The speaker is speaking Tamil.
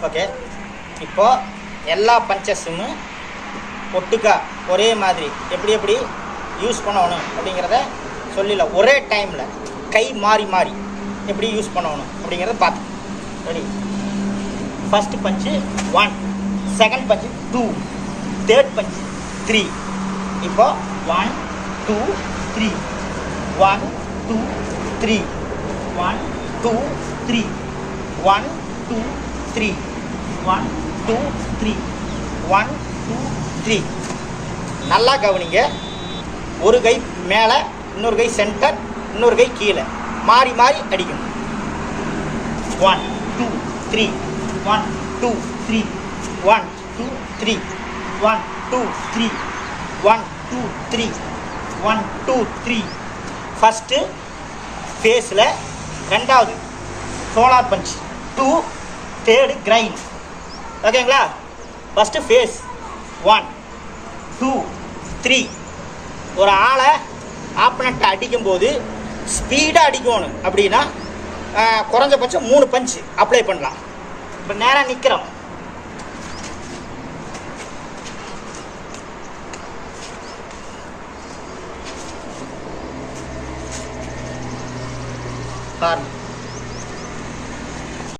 ஓகே, இப்போது எல்லா பஞ்சஸும் ஒட்டுக்கா ஒரே மாதிரி எப்படி யூஸ் பண்ணணும் அப்படிங்கிறத சொல்லல. ஒரே டைமில் கை மாறி மாறி எப்படி யூஸ் பண்ணணும் அப்படிங்கிறத பார்த்து. ரெடி? ஃபஸ்ட்டு பஞ்சு 1, செகண்ட் பஞ்சு 2, தேர்ட் பஞ்சு 3. இப்போ 1 2 3, 1 2 3, 1 2 3, 1 2 3, 1 2 3, 1 2 3. நல்லா கவனிங்க. ஒரு கை மேலே, இன்னொரு கை சென்டர், இன்னொரு கை கீழே, மாறி மாறி அடிக்கணும். 1 2 3, 1 2 3, 1 2 3, 1 2 3, 1 2 3, 1 2 3. ஃபஸ்ட்டு ஃபேஸில், ரெண்டாவது சோலார் பஞ்ச், 2, தேர்டு கிரைண்ட். ஓகேங்களா? First phase 1 2 3. ஒரு ஆளை ஆப்பனண்ட்டை அடிக்கும்போது ஸ்பீடாக அடிக்கணும் அப்படின்னா குறைஞ்சபட்சம் 3 பஞ்சு அப்ளை பண்ணலாம். இப்போ நேராக நிற்கிறோம். பாருங்க,